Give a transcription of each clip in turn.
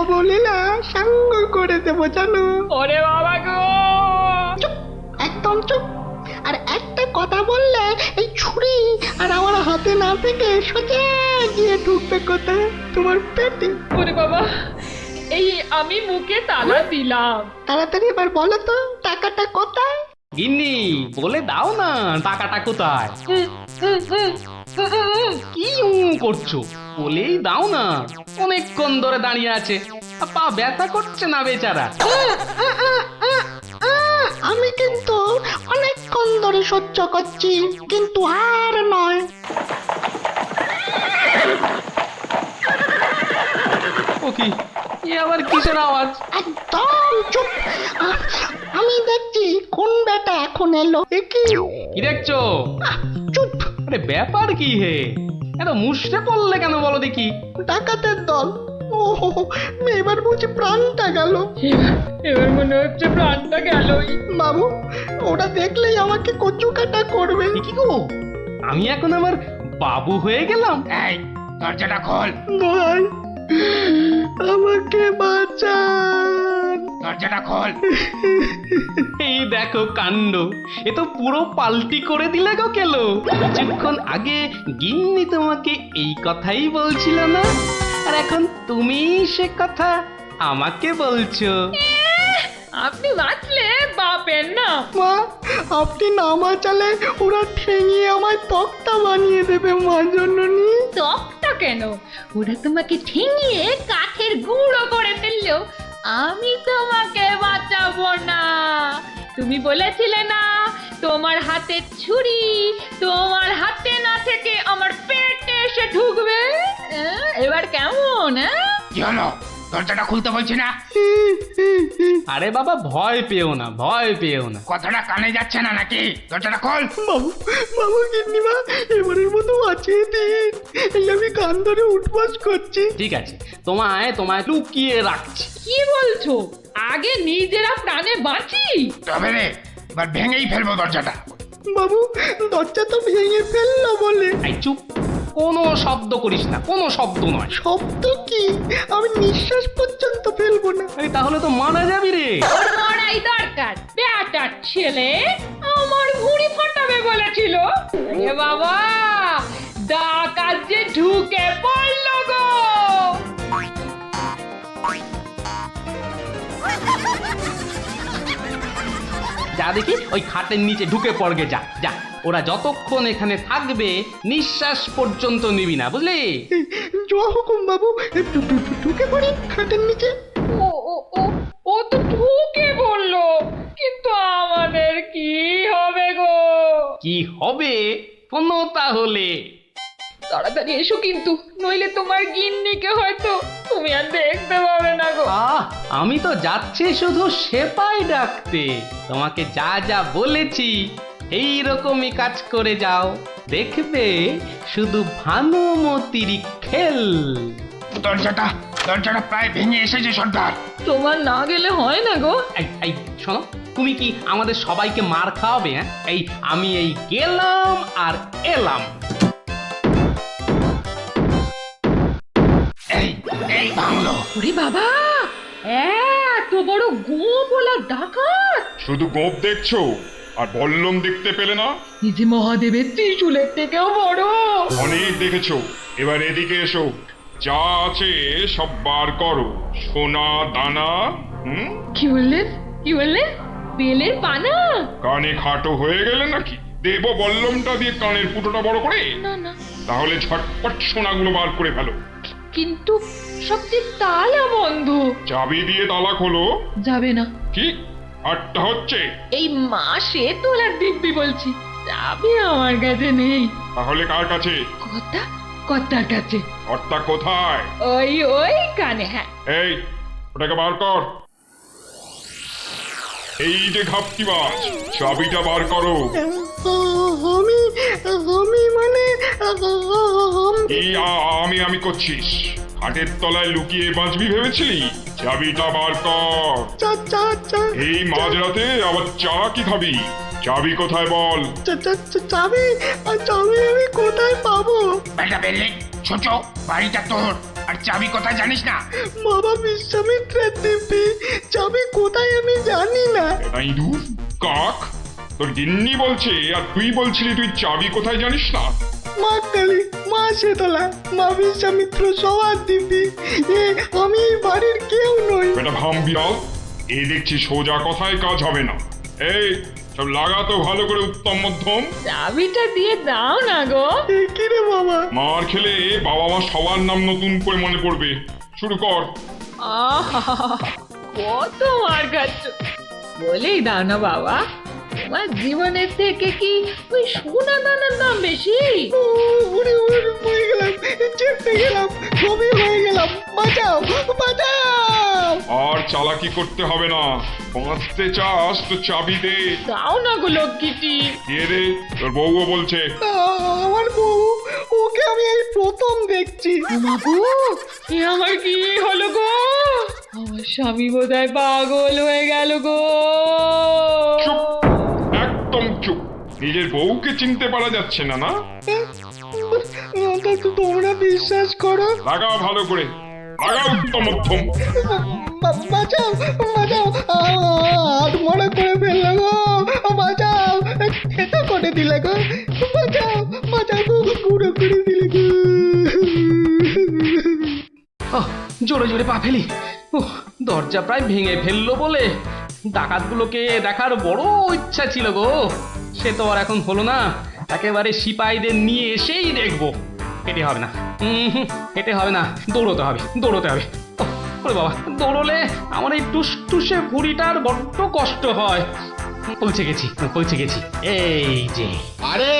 অবলীলা সাঙ্গ করে দেবো জানো। ওরে বাবা গো! চুপ, একদম চুপ। আর একটা কথা বললে এই ছুরি আর আমার হাতে না থেকে সোজা গিয়ে ঢুকবে কোথায়? তোমার পেটে। ওরে বাবা, এই আমি মুখে তালা দিলাম। তাড়াতাড়ি এবার বলো তো টাকাটা কোথায়? গিন্নি বলে দাও না টাকাটা কোথায়? কি করছো? বলেই দাও না। অনেকক্ষণ ধরে দাঁড়িয়ে আছে, পা ব্যথা করছে না বেচারা। আমি কিন্তু অনেকক্ষণ ধরে সহ্য করছি, কিন্তু আর নয়। ও কি, এ আবার কিসের আওয়াজ? একদম চুপ। আমি দেখছি কোন বেটা এখন এলো। এ কি? কি দেখছো? চুপ। আরে ব্যাপার কি হে? এত মুষড়ে পড়লে কেন বলো দেখি? ডাকাতের দল। ও এবার বুঝি প্রাণটা গেল। এবার মনে হচ্ছে প্রাণটা গেলই। বাবু, ওরা দেখলেই আমাকে কচু কাটা করবে। এ কি গো, আমি এখন আমার বাবু হয়ে গেলাম? এই দরজাটা খোল, ভাই, আমাকে বাঁচান। দরজাটা খোল। এই দেখো কাণ্ড, এ তো পুরো পাল্টি করে দিলে গো কেলো। কিছুক্ষণ আগে গিন্নি তোমাকে এই কথাই বলছিল না, আর এখন তুমি সে কথা আমাকে বলছো। আপনি বাঁচলে বাপের না। মা, আপনি না বাঁচালে ওরা ঠেঙিয়ে আমায় তক্তা বানিয়ে দেবে মা জননী। তকটা কেন? ওরা তোমাকে ঠেঙিয়ে কাঠের গুঁড়ো করে ফেললো। আমি তোমাকে বাঁচাবো না। তুমি বলেছিলে না তোমার হাতে ছুরি তোমার হাতে না থেকে আমার পেটে এসে ঢুকবে। এবার কেমন? কি হলো? দরজাটা খুলতে বলছি না? আরে বাবা ভয় পেও না, ভয় পেও না। কথাটা কানে যাচ্ছে না নাকি? দরজাটা খোল। বাবু, বাবু গিন্নিমা, এবারের মতো বাঁচিয়ে দিন। এই আমি কান ধরে উঠবাস করছি। ঠিক আছে, তোমায় তোমায় লুকিয়ে রাখছি। কি বলছো? আগে নিজেরা প্রাণে বাঁচি। তবে রে, এবার ভেঙেই ফেলবো দরজাটা। বাবু, দরজা তো ভেঙে ফেললো বলে। এই চুপ, কোনো শব্দ করিস না, কোনো শব্দ নয়। শব্দ কি? আমি নিঃশ্বাস পর্যন্ত ফেলবো না। এই তাহলে তো মারা যাবি রে। ওর মরাই দরকার। বেটার ছেলে আমার ভুঁড়ি ফাটাবে বলেছিল। এ বাবা, ডাকাত যে ঢুকে পড়ল গো। যা দেখি ওই খাটের নিচে ঢুকে পড়গে, যা যা। ওরা যতক্ষণ এখানে থাকবে নিঃশ্বাস পর্যন্ত নিবি না, বুঝলি? জয় হুকুম বাবু। ঢুকে পড়ি খাটের নিচে। ও ও ও ও তো ঢুকে পড়লো, কিন্তু আমাদের কি হবে গো? কি হবে শোনো তাহলে। তাড়াতাড়ি এসো কিন্তু, নইলে তোমার গিন্নিকে হয়তো তুমি আর দেখতে পাবে না গো। আমি তো যাচ্ছি শুধু সেপাই ডাকতে। তোমাকে যা যা বলেছি এই রকমই কাজ করে যাও, দেখবে শুধু ভানুমতির খেল। দরজাটা দরজাটা প্রায় ভেঙে এসেছে সর্দার। তোমার না গেলে হয় না গো। এই শোনো, তুমি কি আমাদের সবাইকে মার খাওয়াবে? হ্যাঁ, আমি এই গেলাম আর এলাম। এই এই ভাঙলো। ওরে বাবা, এত বড় গোপলা ডাকাত! শুধু গোপ দেখছো আর বল্লম দেখতে পেলে না? এই যে মহাদেবের ত্রিশূলের থেকেও বড়। অনেক দেখেছো, এবার এদিকে এসো। যা আছে সব বার করো, সোনা দানা। কি বললেন? কি বললেন? বেলের পানা? কানে খাটো হয়ে গেলে নাকি? দেবো বল্লমটা দিয়ে কানের ফুটোটা বড় করে? না না, তাহলে ঝটপট সোনাগুলো বার করে ফেলো। কিন্তু সব যে তালা বন্ধ। চাবি দিয়ে তালা খোলো। যাবে না। কি আটটা হচ্ছে? এই মাসে তোলার দিব্যি বলছি, যাবে আমার কাছে নেই। তাহলে কার কাছে? কথা কথার কাছে। কর্তা কোথায়? ওই ওই কানে। হ্যাঁ, এই ওটাকে বার কর। এই যে ঘাপটিবাজ, চাবিটা বার করো। আমি আমি মানে এই আমি করছিস? খাটের তলায় লুকিয়ে বাঁচবি ভেবেছিলি? চাবিটা বার কর। এই মাঝরাতে আবার চা কি খাবি? চাবি কোথায় বল? চাবি চাবি আমি কোথায় পাবো? বেটা বেললে ছোট, বাড়িটা তোর আর চাবি কোথায় জানিস না? বাবা বিশ্বামিত্রের দিব্যি, চাবি কোথায় আমি জানি না। এটা ইঁদুর কাক তোর গিন্নি বলছে, আর তুই বলছিলি তুই চাবি কোথায় জানিস না? মা কালী, মা শীতলা, মা বিশ্বামিত্র সবার দিব্যি, এ আমি এই বাড়ির কেউ নই। এটা ভাম বিড়াল, এ দেখছি সোজা কথায় কাজ হবে না। এই সব লাগাতো ভালো করে উত্তম মধ্যম। চাবিটা দিয়ে দাও না গো। এ কি রে বাবা? মার খেলে বাবা মা সবার নাম নতুন করে মনে পড়বে। শুরু কর। আহা, কত মার খাচ্ছ, বলেই দাও না বাবা। তোমার জীবনের থেকে কি ওই সোনা দানার দাম বেশি? ও, উড়ে উড়ে হয়ে গেলাম, চেপতে গেলাম, ছবি হয়ে গেলাম, বাঁচাও বাঁচাও। আর চালাকি করতে হবে না, বাঁচতে চাস তো চাবি দে। দাও না গো লক্ষ্মীটি। দিয়ে দে, তোর বউও বলছে। আমার বউ, ওকে আমি এই প্রথম দেখছি। বাবু, এ আমার কি হলো গো? আমার স্বামী বোধহয় পাগল হয়ে গেল গো। চুপ, একদম চুপ। নিজের বউকে চিনতে পারা যাচ্ছে না না? তোমরা বিশ্বাস করো? লাগাও ভালো করে, লাগাও উত্তম মধ্যম। বাঁচাও বাঁচাও, হাত মরা করে ফেললো গো, বাঁচাও, খেতে করে দিলে গো, বাঁচাও বাঁচাও গো, গুঁড়ো করে দিলে গো। ওহ, জোরে জোরে পা ফেলি। দরজা প্রায় ভেঙে ফেললো বলে ডাকাতগুলোকে দেখার বড় ইচ্ছা ছিল গো। সে তো আর এখন হলো না, একেবারে সিপাহীদের নিয়ে এসেই দেখবো। হেঁটে হবে না, হেঁটে হবে না, দৌড়োতে হবে দৌড়োতে হবে। ওহ, ওরে বাবা, দৌড়লে আমার এই টুসটুসে ভুঁড়িটার বড্ড কষ্ট হয়। পৌঁছে গেছি পৌঁছে গেছি, এই যে। আরে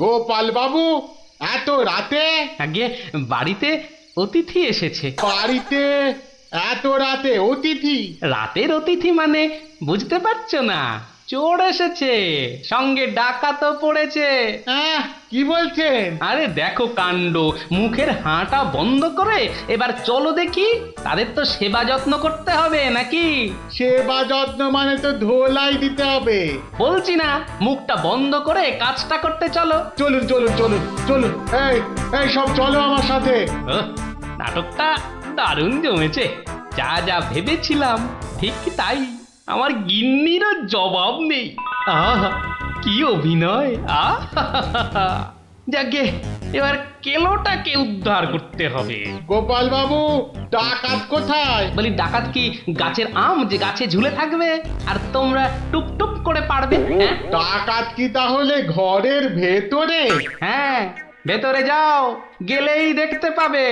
গোপাল বাবু, এত রাতে? আগে বাড়িতে অতিথি এসেছে। বাড়িতে এত রাতে অতিথি? রাতের অতিথি মানে বুঝতে পারছো না? চোর এসেছে, সঙ্গে ডাকাতও পড়েছে। হ্যাঁ, কি বলছেন? আরে দেখো কাণ্ড, মুখের হাঁটা বন্ধ করে এবার চলো দেখি। তাদের তো সেবা যত্ন করতে হবে নাকি? সেবা যত্ন মানে তো ধোলাই দিতে হবে। বলছি না, মুখটা বন্ধ করে কাজটা করতে চলো। চলুন চলুন চলুন চলুন, এই এই সব চলো আমার সাথে। ওহ, নাটকটা দারুণ জমেছে। যা যা ভেবেছিলাম ঠিক তাই। আমার গিন্নিরও জবাব নেই। আহা, কি অভিনয়! আহা, যাকে এবার কেলোটাকে উদ্ধার করতে হবে। গোপাল বাবু, ডাকাত কোথায়? বলি, ডাকাত কি গাছের আম যে গাছে ঝুলে থাকবে আর তোমরা টুপ টুপ করে পারবে? হ্যাঁ ডাকাত কি তাহলে ঘরের ভেতরে? হ্যাঁ, ভেতরে যাও, গেলেই দেখতে পাবে।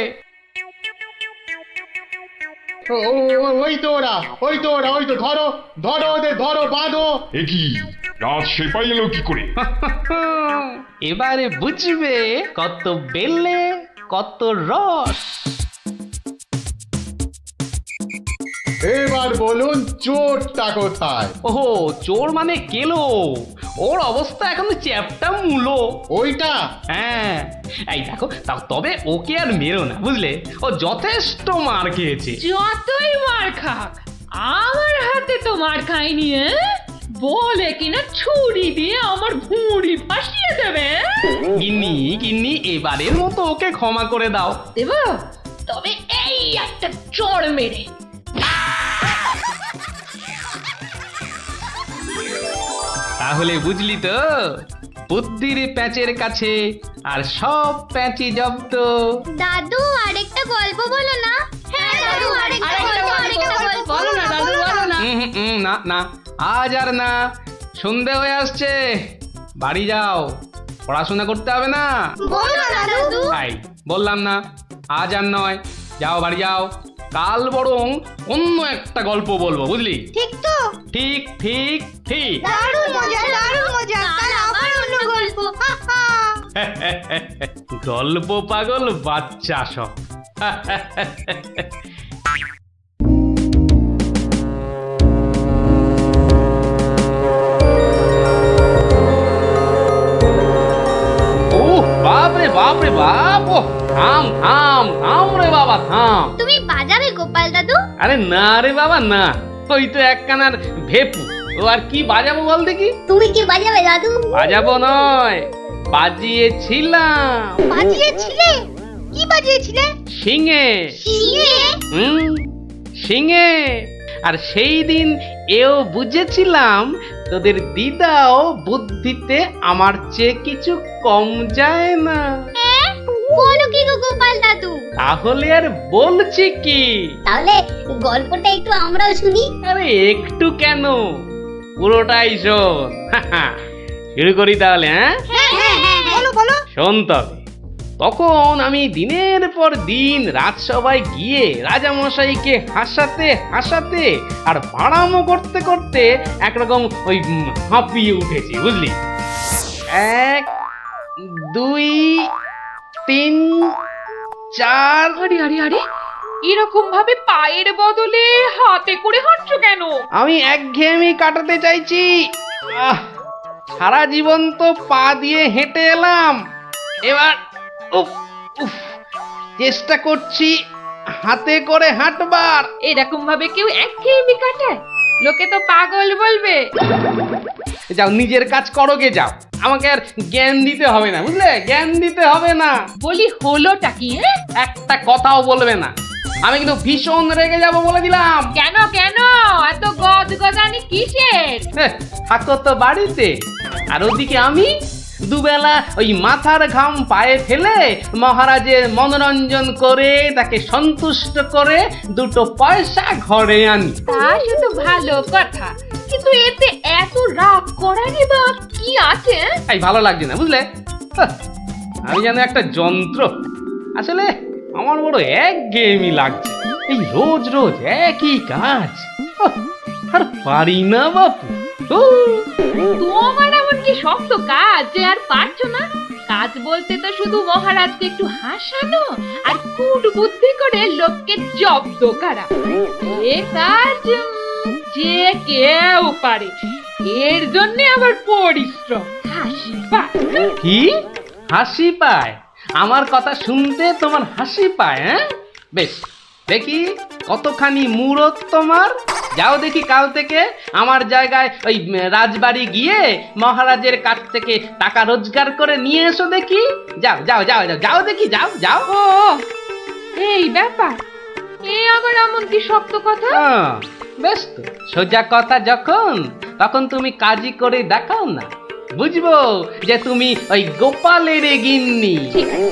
ওই তো ওরা, ওই তো ওরা, ওই তো, ধরো ধরো ওদের, ধরো, বাঁধো। এ কি, রাত সেপাই এলো কি করে? এবারে বুঝবে কত বেলে কত রস। এবার বলুন চোরটা কোথায়? ওহো, চোর মানে কেলো। ওর অবস্থা এখন চ্যাপটা মূলো। ওইটা? হ্যাঁ, এই দেখো, তবে ওকে আর মেরো না, বুঝলে? ও যথেষ্ট মার খেয়েছে। যতই মার খাক, আমার হাতে তো মার খায়নি। বলে কিনা ছুরি দিয়ে আমার ভুঁড়ি ফাঁসিয়ে দেবে। গিন্নি গিন্নি, এবারের মতো ওকে ক্ষমা করে দাও। দেব, তবে এই একটা চড় মেরে। তাহলে বুঝলি তো, বুদ্ধির প্যাঁচের কাছে আর সব প্যাঁচি জব্দ। দাদু আরেকটা গল্প বলো না। হ্যাঁ দাদু আরেকটা গল্প বলো না দাদু, বলো না। না না, আজ আর না, সন্ধে হয়ে আসছে। বাড়ি যাও, পড়াশোনা করতে হবে না। বলো না দাদু। তাই বললাম না, আজ আর নয়, যাও বাড়ি যাও। কাল বরং অন্য একটা গল্প বলবো, বুঝলি? ঠিক তো? ঠিক ঠিক ঠিক। দারুণ মজা, দারুণ মজা। কাল আবার অন্য গল্প। গল্প পাগল বাচ্চা সব। ও বাপ রে বাপ রে বাপ! ও থাম থাম থাম রে বাবা, থাম। তুমি বাজাবে গোপাল দাদু? আরে না রে বাবা না, ওই তো একখানার ভেপু। ও আর কি বাজাবো বল দেখি? তুমি কি বাজাবে দাদু? বাজাবো নয়, বাজিয়েছিলাম। বাজিয়েছিলে? কি বাজিয়েছিলে? শিঙে। শিঙে? শিঙে। আর সেই দিন এও বুঝেছিলাম তোদের দিদাও বুদ্ধিতে আমার চেয়ে কিছু কম যায় না। বলো কি গো গোপাল দাদু? তাহলে আর বলছি কি, তাহলে গল্পটা একটু আমরাও শুনি। আরে একটু কেন, পুরোটাই শোন। শুরু করি তাহলে, হ্যাঁ? বলো বলো। শোন তবে। তখন আমি দিনের পর দিন রাজসভায় গিয়ে রাজামশাইকে হাসাতে হাসাতে আর বাড়ামো করতে করতে একরকম ওই হাঁপিয়ে উঠেছি, বুঝলি? 1 2 3 4। আরে আরে আরে, এরকম ভাবে পায়ের বদলে হাতে করে হাঁটছো কেন? আমি একঘেয়েমি কাটাতে চাইছি। সারা জীবন তো পা দিয়ে হেঁটে এলাম, এবার উফ উফ চেষ্টা করছি হাতে করে হাঁটবার। এরকম ভাবে কেউ একঘেয়েমি কাটায়? লোকে তো পাগল বলবে। যাও নিজের কাজ করো গে, যাও। আমাকে আর জ্ঞান দিতে হবে না, বুঝলে? জ্ঞান দিতে হবে না। বলি হলোটা কি? একটা কথাও বলবে না, আমি কিন্তু ভীষণ রেগে যাব বলে দিলাম। কেন কেন এত গদগদানি কিসের? থাকো তো বাড়িতে, আর ওদিকে আমি দুবেলা ওই মাথার ঘাম পায়ে ফেলে মহারাজের মনোরঞ্জন করে তাকে সন্তুষ্ট করে 2 পয়সা ঘরে আনি। তা সে তো ভালো কথা, কিন্তু এতে এত রাগ করারই বা কি আছে? এই ভালো লাগছে না, বুঝলে? আমি যেন একটা যন্ত্র। আসলে আমার বড় একঘেয়েমি লাগছে, এই রোজ রোজ একই কাজ। আর পারি না বাপু। তোমার এমন কি শক্ত কাজ যে আর পারছো না? কাজ বলতে তো শুধু মহারাজকে একটু হাসানো আর কুট বুদ্ধি করে লোককে জব্দ করা। এ কাজ যে কেউ পারে, এর জন্য আবার পরিশ্রম। হাসি পায়। কি হাসি পায়? আমার কথা শুনতে তোমার হাসি পায়? হ্যাঁ, বেশ দেখি কতখানি মূরত তোমার। যাও দেখি কাল থেকে আমার জায়গায় ওই রাজবাড়ি গিয়ে মহারাজের কাছ থেকে টাকা রোজগার করে নিয়ে এসো দেখি। যাও যাও যাও যাও যাও দেখি, যাও যাও। ও এই ব্যাপার, এ আবার এমন কি শক্ত কথা? বেশ তো, সোজা কথা যখন তখন তুমি কাজই করে দেখাও না, বুঝবো যে তুমি ওই গোপালের গিন্নি। ঠিক আছে,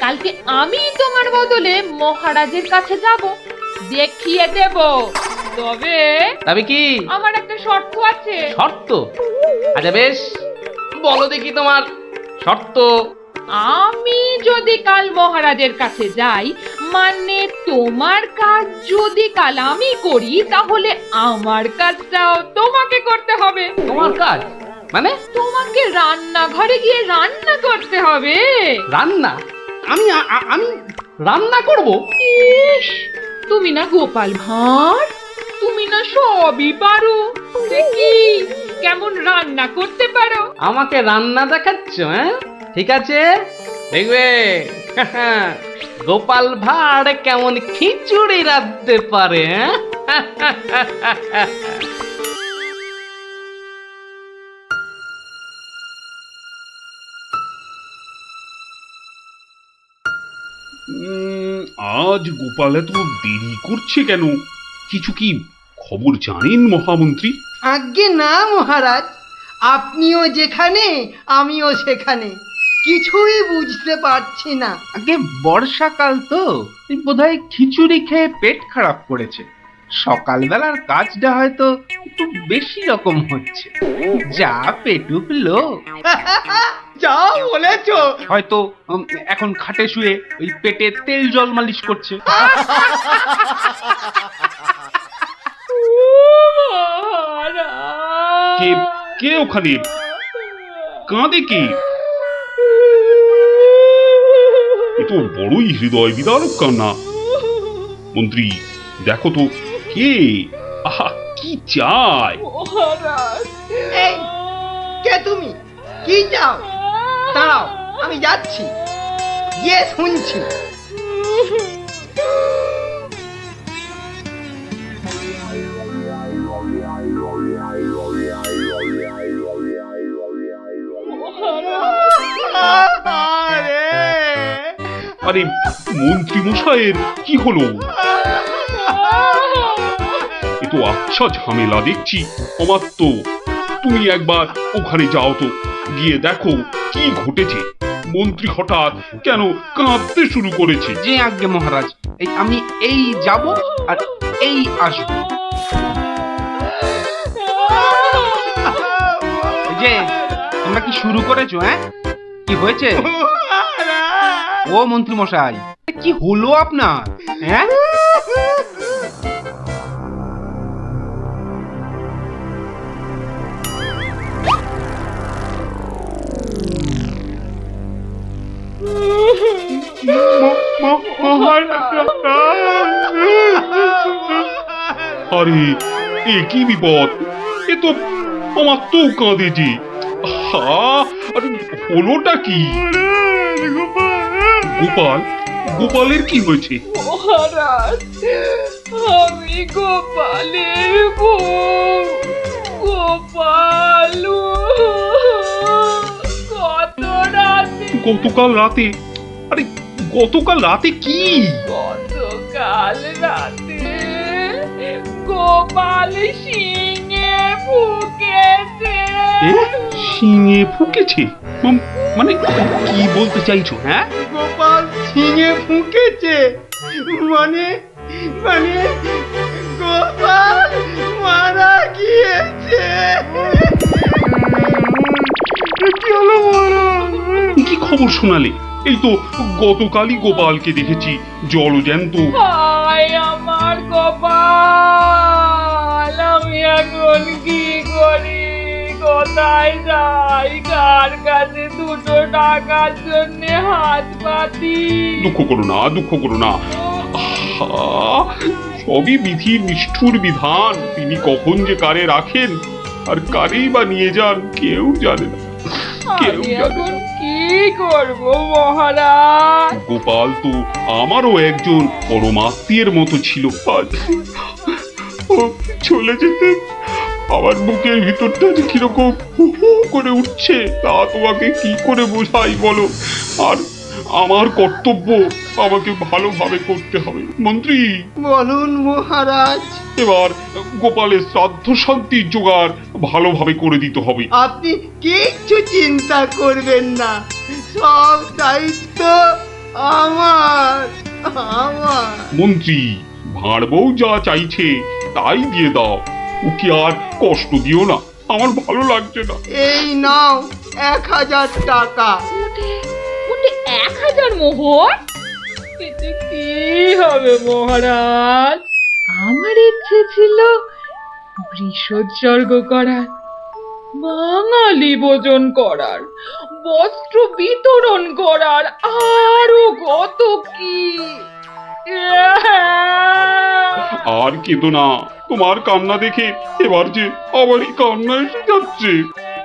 কালকে আমি তোমার বদলে মহারাজের কাছে যাব, দেখিয়ে দেব। তবে কি আমার একটা শর্ত আছে। শর্ত? আচ্ছা বেশ, বলো দেখি তোমার শর্ত। আমি যদি কাল মহারাজের কাছে যাই, মানে তোমার কাজ যদি কাল আমি করি, তাহলে আমার কাজটাও তোমাকে করতে হবে। তোমার কাজ মানে? তোমাকে রান্নাঘরে গিয়ে রান্না করতে হবে। রান্না? আমি আমি রান্না করব? ইস, তুমি না গোপাল ভাঁড়, তুমি না সবই পারো। দেখি কেমন রান্না করতে পারো। আমাকে রান্না দেখাচ্ছ? হ্যাঁ, ঠিক আছে, দেখবে গোপাল ভাঁড় কেমন খিচুড়ি রাঁধতে পারে। আজ গোপাল এত দেরি করছে কেন? কিছু কি খবর জানেন মহামন্ত্রী? আজ্ঞে না মহারাজ, আপনিও যেখানে আমিও সেখানে, কিছুই বুঝতে পারছি না। আগে বর্ষাকাল তো, বোধহয় খিচুড়ি খেয়ে পেট খারাপ করেছে। সকালবেলার কাজটা হয়তো একটু বেশি রকম হচ্ছে, যা পেটুক লোক। যা বলেছো। হয়তো এখন খাটে শুয়ে ওই পেটে তেল জল মালিশ করছে। কে কে ওখানে কাঁদে? কে? এ তো বড়ই হৃদয় বিদারক কান্না। মন্ত্রী দেখো তো কে? আহা, কি চায়? এই কে তুমি? কি চাও? দাঁড়াও, আমি যাচ্ছি, গিয়ে শুনছি। আরে মন্ত্রী মশাইয়ের কি হলো? এ তো আচ্ছা ঝামেলা দেখছি। অমাত্য, তুমি একবার ওখানে যাও তো, গিয়ে দেখো কি ঘটেছে। মন্ত্রী হঠাৎ কেন কাঁদতে শুরু করেছে? যে আজ্ঞে মহারাজ, আমি এই যাব আর এই আসবো। এই যে তোমরা কি শুরু করেছো? হ্যাঁ, কি হয়েছে? ও মন্ত্রী মশাই, কি হলো আপনার? হ্যাঁ, আরে এ কি বিপদ! এ তো আমার তো কাঁদে যে। আরে হলোটা কি? গোপাল, গোপালের কি হয়েছে? মহারাজ, আমি গোপালের বউ। গোপাল কত রাতে, গতকাল রাতে? আরে গতকাল রাতে কি? গতকাল রাতে গোপাল শিঙে ফুকেছে। এ শিঙে ফুকেছে? মানে কি বলতে চাইছো? হ্যাঁ, গোপাল ছিঙে ফুঁকেছে মানে মানে গোপাল মারা গিয়েছে। কি হলো মহারাজ? কি খবর শোনালে? এই তো গতকালই গোপালকে দেখেছি জলজ্যান্ত। হায় আমার গোপাল, আমি এখন কি করি? কোথায় যাই? কার কাছে দুটো টাকার জন্য হাত পাতি? দুঃখ করো না, দুঃখ করো না। আহা, সবই বিধির নিষ্ঠুর বিধান। তিনি কখন যে কারে রাখেন আর কারেই বা নিয়ে যান কেউ জানে না, কেউ আমি জানে এখন না। কি করব মহারাজ? গোপাল তো আমারও একজন পরমাত্মীয়ের মতো ছিল। আজ ও চলে যেতে আমার বুকের ভিতরটা যে কিরকম হু হু করে উঠছে তা তোমাকে কি করে বোঝাই বলো। আর আমার কর্তব্য আমাকে ভালোভাবে করতে হবে। মন্ত্রী, বলুন মহারাজ। এবার গোপালের শ্রাদ্ধ শান্তির জোগাড় ভালোভাবে করে দিতে হবে। আপনি কিচ্ছু চিন্তা করবেন না, সব দায়িত্ব আমার আমার। মন্ত্রী, ভাঁড় বউ যা চাইছে তাই দিয়ে দাও, ওকে আর কষ্ট দিও না, আমার ভালো লাগছে না। এই নাও 1000 টাকা। ওতে 1000 মোহর? এতে কি হবে মহারাজ? আমার ইচ্ছে ছিল বৃষোৎসর্গ করার, বাঙালি ভোজন করার, বস্ত্র বিতরণ করার, আরো কত কি। আর কেঁদো না, তোমার কান্না দেখে এবার যে আমারই কান্না এসে যাচ্ছে।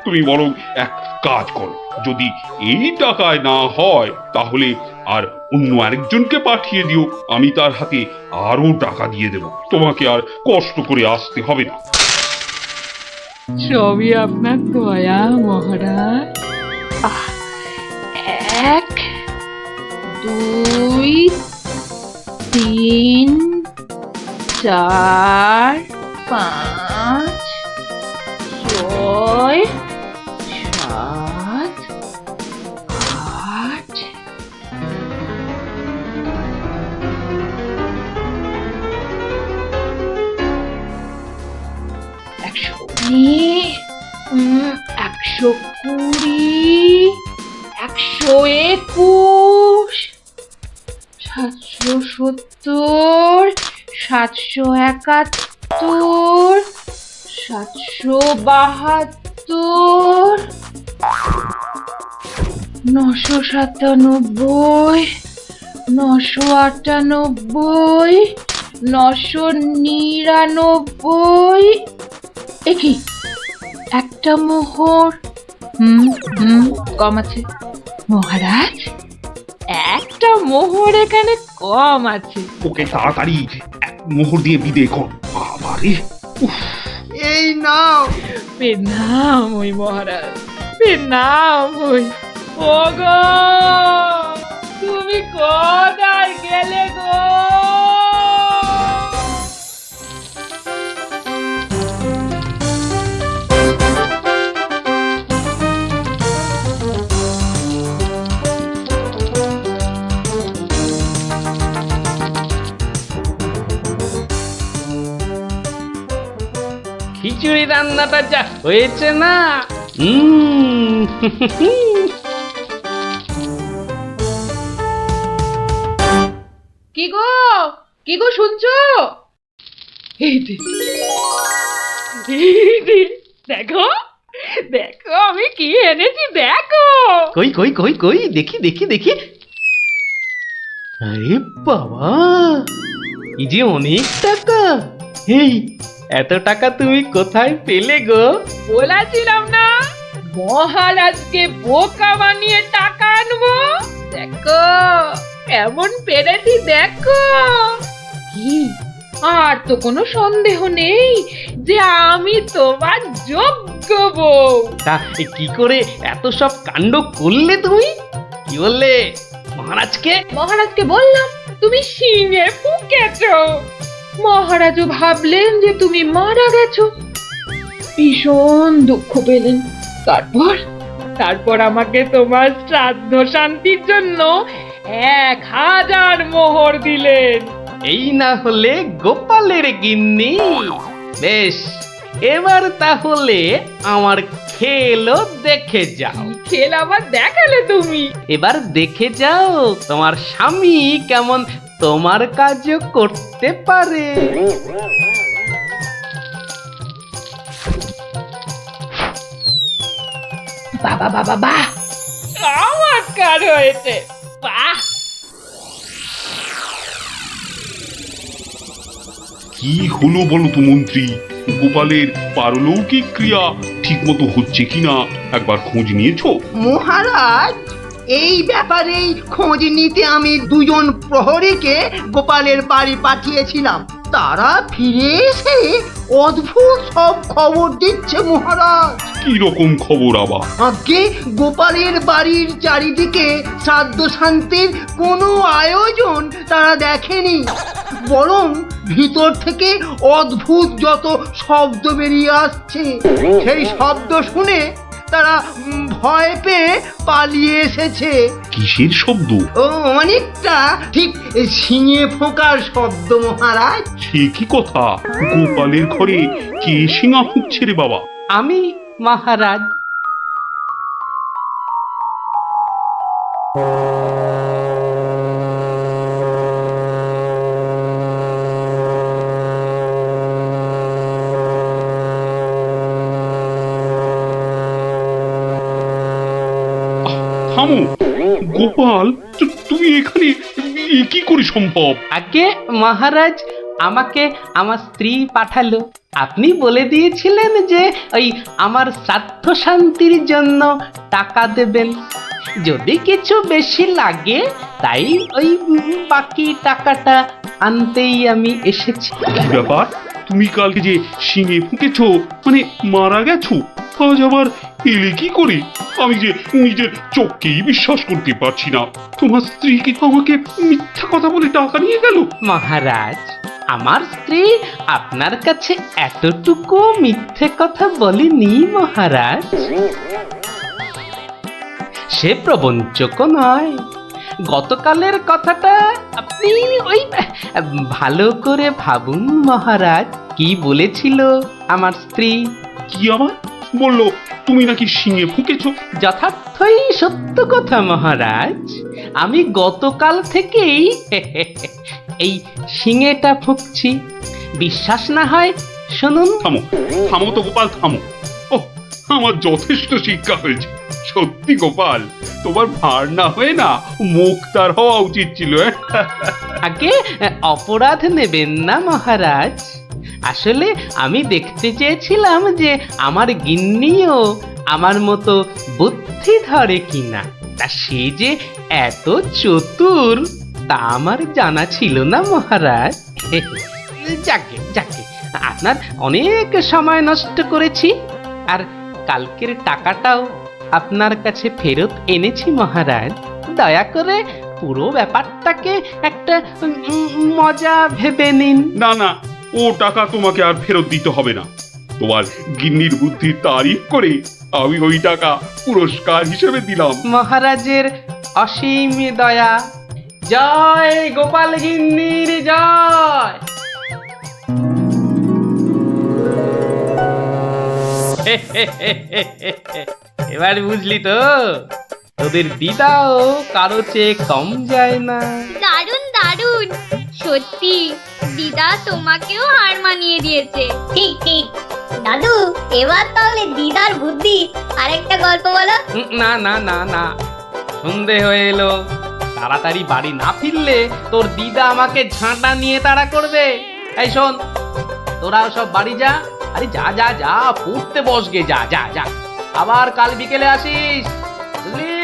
তুমি বরং এক কাজ করো, যদি এই টাকায় না হয় তাহলে আর অন্য আরেকজনকে পাঠিয়ে দিও, আমি তার হাতে আরো টাকা দিয়ে দেব, তোমাকে আর কষ্ট করে আসতে হবে না। সবই আপনার দয়া মহারাজ। 1 2 3 4 5 6 7 8 120 121 770 771 772 997 998 999। একি একটা মোহর? কম আছে মহারাজ, একটা মোহর এখানে কম আছে। ওকে তাড়াতাড়ি এক মোহর দিয়ে বিদে কর। বাবারে, এই নাও। প্রণাম ওই মহারাজ, প্রণাম ওই। ওগো, তুমি তুমি কোথায় গেলে গো? খিচুড়ি রান্নাটা যা হয়েছে না, কি গো, কি গো শুনছো? এই যে, দেখো দেখো আমি কি এনেছি দেখো। কই কই কই কই দেখি দেখি দেখি। আরে বাবা, এই যে অনেক টাকা। এই এত টাকা তুমি কোথায় পেলে গো? বলেছিলাম না মহারাজকে বোকা বানিয়ে টাকা আনবো। দেখো কেমন পেরেছি দেখো। কি আর তো কোনো সন্দেহ নেই যে আমি তোমার যোগ্য বউ। তা কি করে এত সব কাণ্ড করলে তুমি? কি বললে মহারাজকে? মহারাজকে বললাম তুমি শিঙে ফুকেছো। মহারাজও ভাবলেন যে তুমি মারা গেছো, ভীষণ দুঃখ পেলেন। তারপর আমাকে তোমার শ্রাদ্ধ শান্তির জন্য 1000 মোহর দিলেন। এই না হলে গোপালের গিন্নি। বেশ, এবার তাহলে আমার খেলও দেখে যাও। খেল আবার দেখালে তুমি? এবার দেখে যাও তোমার স্বামী কেমন তোমার কাজও করতে পারে। বাবা বাবা বাহ, চমৎকার হয়েছে, বাহ। কি হলো বলো তো মন্ত্রী? গোপালের পারলৌকিক ক্রিয়া ঠিক মতো হচ্ছে কিনা একবার খোঁজ নিয়েছো? মহারাজ, এই ব্যাপারেই খোঁজ নিতে আমি 2জন প্রহরীকে গোপালের বাড়ি পাঠিয়েছিলাম। তারা ফিরে এসে অদ্ভুত সব খবর দিচ্ছে মহারাজ। কি রকম খবর আবার? আগে গোপালের বাড়ির চারিদিকে শ্রাদ্ধ শান্তির কোনো আয়োজন তারা দেখেনি, বরং ভিতর থেকে অদ্ভুত যত শব্দ বেরিয়ে আসছে, সেই শব্দ শুনে তারা ভয় পেয়ে পালিয়ে এসেছে। কিসের শব্দ? ও অনেকটা ঠিক শিঙে ফোঁকার শব্দ মহারাজ। সে কি কথা? গোপালের ঘরে কে শিঙা ফুঁকছে রে বাবা? আমি মহারাজ। থামো গোপাল, তুমি এখানে কি করে সম্ভব? আগে মহারাজ আমাকে আমার স্ত্রী পাঠালো। আপনি বলে দিয়েছিলেন যে ওই আমার শ্রাদ্ধ শান্তির জন্য টাকা দেবেন, যদি কিছু বেশি লাগে তাই ওই বাকি টাকাটা আনতেই আমি এসেছি। কি ব্যাপার? তুমি কালকে যে শিঙে ফুঁকেছো, মানে মারা গেছো, আজ আবার এলে কি করে? আমি যে নিজের চোখকেই বিশ্বাস করতে পারছি না। তোমার স্ত্রী কি আমাকে মিথ্যা কথা বলে টাকা নিয়ে গেল? মহারাজ, আমার স্ত্রী আপনার কাছে এতটুকু মিথ্যে কথা বলেনি মহারাজ। সে প্রবঞ্চক নয়। গতকালের কথাটা আপনি ওই ভালো করে ভাবুন মহারাজ। কি বলেছিল আমার স্ত্রী? কি আবার বললো? তুমি নাকি শিঙে ফুঁকেছো? যথার্থই সত্য কথা মহারাজ। আমি গতকাল থেকেই এই শিঙেটা ফুঁকছি। বিশ্বাস না হয় শুনুন। থামো থামো তো গোপাল, থামো। ও, আমার যথেষ্ট শিক্ষা হয়েছে। সত্যি গোপাল, তোমার ভার না হয়ে না মুখ তার হওয়া উচিত ছিল। আগে অপরাধ নেবেন না মহারাজ। আসলে আমি দেখতে চেয়েছিলাম যে আমার গিন্নিও আমার মতো বুদ্ধি ধরে কিনা। তা সে যে এত চতুর তা আমার জানা ছিল না মহারাজ। যাকে যাকে, আপনার অনেক সময় নষ্ট করেছি, আর কালকের টাকাটাও আপনার কাছে ফেরত এনেছি মহারাজ। দয়া করে পুরো ব্যাপারটাকে একটা মজা ভেবে নিন। না না, ও টাকা তোমাকে আর ফেরত দিতে হবে না। তোমার গিন্নির বুদ্ধির তারিফ করে আমি ওই টাকা পুরস্কার হিসেবে দিলাম। মহারাজের অসীম দয়া। জয় গোপাল গিন্নির জয়। এবার বুঝলি তো, তোদের দিদাও কারো চেয়ে কম যায় না। দারুণ দারুণ, সত্যি দিদা তোমাকেও হার মানিয়ে দিয়েছে। ঠিক ঠিক দাদু, এবার তাহলে দিদার বুদ্ধি আরেকটা গল্প বলো। না না না না, সন্ধে হয়ে এলো, তাড়াতাড়ি বাড়ি না ফিরলে তোর দিদা আমাকে ঝাঁটা নিয়ে তাড়া করবে। এই শোন, তোরাও সব বাড়ি যা। আরে যা যা যা, পড়তে বসগে, যা যা যা, আবার কাল বিকেলে আসিস, বুঝলি?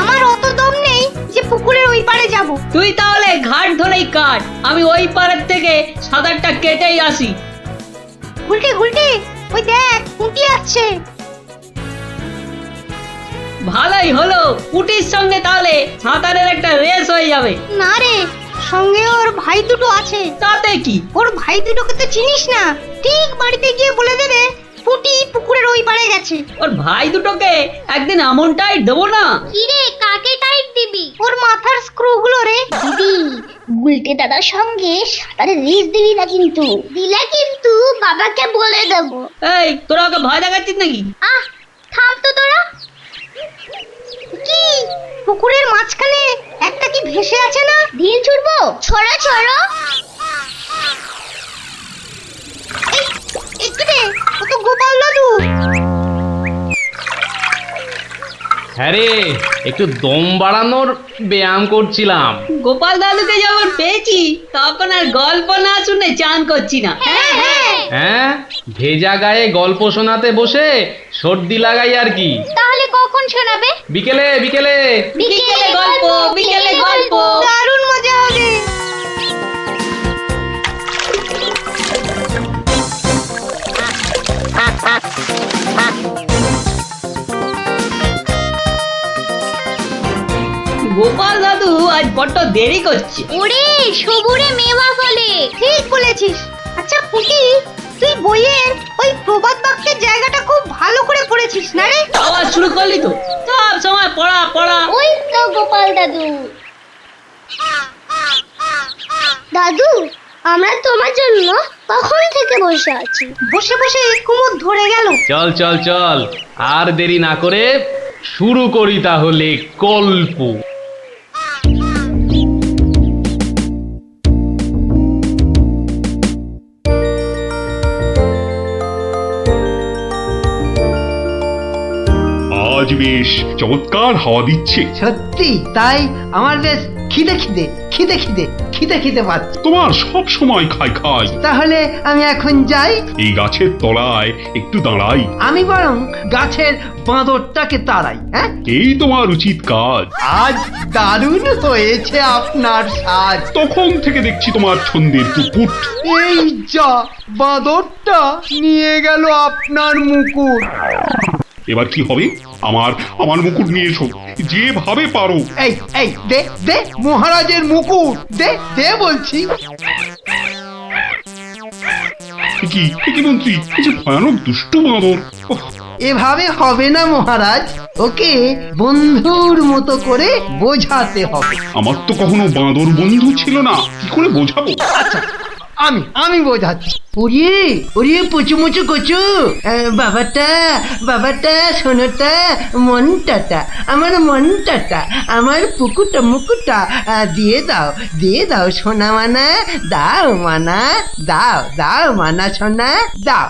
আমার অত দম নেই যে পুকুরের ওই পারে যাব। তুই তাহলে ঘাট ধরেই কাট, আমি ওই পারের থেকে সাঁতারটা কেটেই আসি। গুলটে গুলটে, ওই দেখ পুঁটি আসছে। ভালোই হলো, পুটির সঙ্গে তাহলে সাঁতারের একটা রেস হয়ে যাবে। না রে, সঙ্গে ওর ভাই দুটো আছে। তাতে কি? ওর ভাই দুটোকে তো চিনিস না, ঠিক বাড়িতে গিয়ে বলে দেবে পুঁটি পুকুরের ওই পারে গেছে। ওর ভাই দুটোকে একদিন এমন টাইট দেবো না। কি রে, কাকে টাইট দিবি? ওর মাথার স্ক্রু গুলো রে। দিদি, গুলটে দাদার সঙ্গে সাঁতারে রেস দিবি না কিন্তু। দিলে কিন্তু বাবাকে বলে দেবো। এই, তোরা ওকে ভয় দেখাচ্ছিস নাকি? আহ, থাম তো তোরা। কি পুকুরের মাঝখানে একটা কি ভেসে আছে না? ঢিল ছুড়বো? ছড়া ছড়া। একটু দে, ও তো গোপাল দাদু। হ্যাঁ রে, একটু দম বাড়ানোর ব্যায়াম করছিলাম। গোপাল দাদুকে যখন পেয়েছি তখন আর গল্প না শুনে চান করছি না। হ্যাঁ হ্যাঁ। হ্যাঁ, ভেজা গায়ে গল্প শোনাতে বসে সর্দি লাগাই আর কি। তাহলে কখন শোনাবে? বিকেলে বিকেলে। বিকেলে গল্প, বিকেলে গল্প। দারুণ মজা হবে। গোপাল দাদু আজ বড্ড দেরি করছে। ওরে সবুরে মেওয়া ফলে। ঠিক বলেছিস। আচ্ছা পুটি, তুই বইয়ের ওই প্রবাদ বাক্যের জায়গাটা খুব ভালো করে পড়েছিস না রে? আবার শুরু করলি তো, সব সময় পড়া পড়া। ওই তো গোপাল দাদু। দাদু, আমরা তোমার জন্য কখন থেকে বসে আছি। বসে বসে কুমোদ ধরে গেল। চল চল চল, আর দেরি না করে শুরু করি তাহলে গল্প। আজ বেশ চমৎকার হাওয়া দিচ্ছে। সত্যি তাই, আমার বেশ খিদে খিদে খিদে খিদে খিদে খিদে পাচ্ছে। তোমার সব সময় খাই খাই। তাহলে আমি এখন যাই। এই গাছের তলায় একটু দাঁড়াই। আমি বরং গাছের বাঁদরটাকে তাড়াই। হ্যাঁ, এই তোমার উচিত কাজ। আজ দারুণ হয়েছে আপনার সাজ। তখন থেকে দেখছি তোমার ছন্দের পুকুট। এই যা, বাঁদরটা নিয়ে গেল আপনার মুকুট। এবার কি হবে? আমার আমার মুকুট নিয়ে এসো, যেভাবে পারো। এই এই দে দে মহারাজের মুকুট, দে দে বলছি। কি কি মন্ত্রী, এই যে ভয়ানক দুষ্ট বাঁদর। ওহ, এভাবে হবে না মহারাজ, ওকে বন্ধুর মতো করে বোঝাতে হবে। আমার তো কখনো বাঁদর বন্ধু ছিল না, কি করে বোঝাবো? আচ্ছা, আমি বোঝাচ্ছি। ওরে ওরে পুচু মুচু কচু, বাবাটা বাবাটা, সোনাটা, মনটাটা, আমার মনটাটা, আমার পুকুটা মুকুটা দিয়ে দাও সোনা মানা, দাও মানা, দাও দাও মানা সোনা, দাও।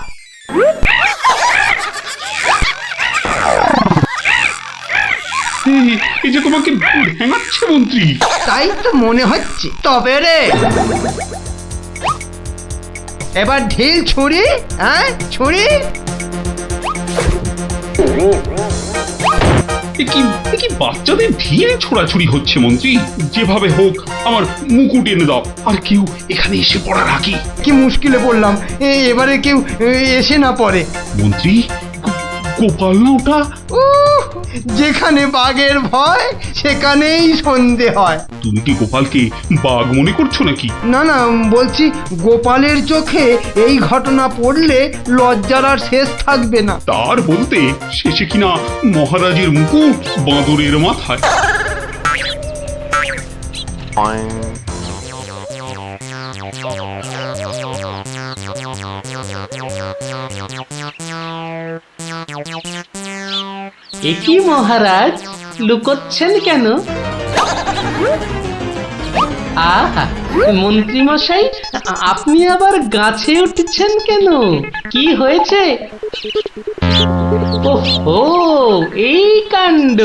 এই যে তোমাকে ভেঙাচ্ছে মন্ত্রী। তাই তো মনে হচ্ছে। তবে রে, এবার ঢিল ছুরি, হ্যাঁ ছুরি। এ কি বাচ্চাদের ঢিল ছোড়াছুড়ি হচ্ছে মন্ত্রী? যেভাবে হোক আমার মুকুট এনে দাও, আর কেউ এখানে এসে পড়ার আগে। কি মুশকিলে পড়লাম, এবারে কেউ এসে না পড়ে। মন্ত্রী, গোপাল না ওটা? উহ, যেখানে বাঘের ভয় সেখানেই সন্ধে হয়। তুমি কি গোপালকে বাঘ মনে করছো নাকি? না না, বলছি গোপালের চোখে এই ঘটনা পড়লে লজ্জার আর শেষ থাকবে না। তার বলতে শেষে কিনা মহারাজের মুকুট বাঁদরের মাথায়। একই মহারাজ, লুকোচ্ছেন কেন? আহা, মন্ত্রী মশাই, আপনি আবার গাছে উঠছেন কেন? কি হয়েছে? ওহো, এই কাণ্ড!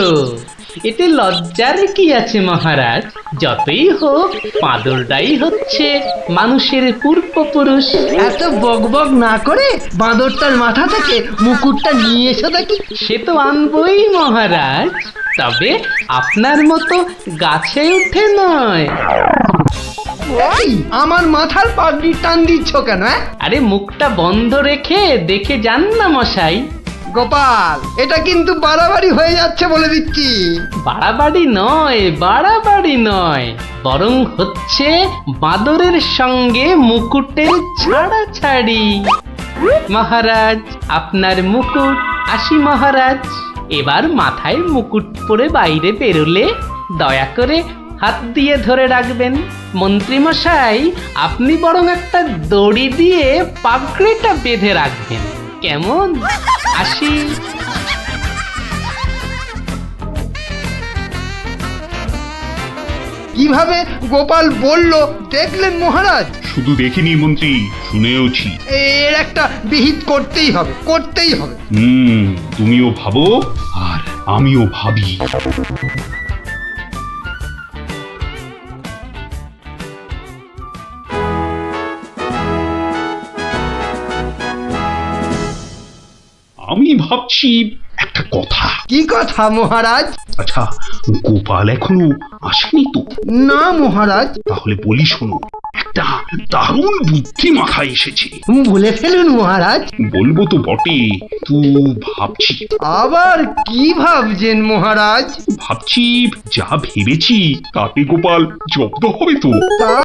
এতে লজ্জার কি আছে মহারাজ? যতই হোক বাঁদরটাই হচ্ছে মানুষের পূর্বপুরুষ। এত বকবক না করে বাঁদরটার মাথা থেকে মুকুটটা নিয়ে এসে দেখি। সে তো আনবই মহারাজ, তবে আপনার মতো গাছে উঠে নয়। ওই আমার মাথার পাগড়ি টান দিচ্ছ কেন? আরে মুখটা বন্ধ রেখে দেখে যান না মশাই। গোপাল, এটা কিন্তু বাড়াবাড়ি হয়ে যাচ্ছে বলে দিচ্ছি। বাড়াবাড়ি নয়, বাড়াবাড়ি নয়, বরং হচ্ছে বাঁদরের সঙ্গে মুকুটের ছাড়াছাড়ি। মহারাজ, আপনার মুকুট। আসি মহারাজ, এবার মাথায় মুকুট পরে বাইরে বেরোলে দয়া করে হাত দিয়ে ধরে রাখবেন। মন্ত্রী মশাই, আপনি বরং একটা দড়ি দিয়ে পাগড়িটা বেঁধে রাখবেন, কেমন? আসি। কিভাবে গোপাল বলল দেখলেন মহারাজ? শুধু দেখিনি মন্ত্রী, শুনেওছি। এর একটা বিহিত করতেই হবে, করতেই হবে। তুমিও ভাবো আর আমিও ভাবি। আমি ভাবছি একটা কথা। কি কথা মহারাজ? আচ্ছা, গোপাল এখনো আসেনি তো? না মহারাজ। তাহলে বলি শোনো, একটা দারুণ বুদ্ধি মাথায় এসেছে। বলে ফেলুন মহারাজ। বলবো তো বটে, তো ভাবছি। আবার কি ভাবছেন মহারাজ? ভাবছি যা ভেবেছি তাতে গোপাল জব্দ হবে তো? তা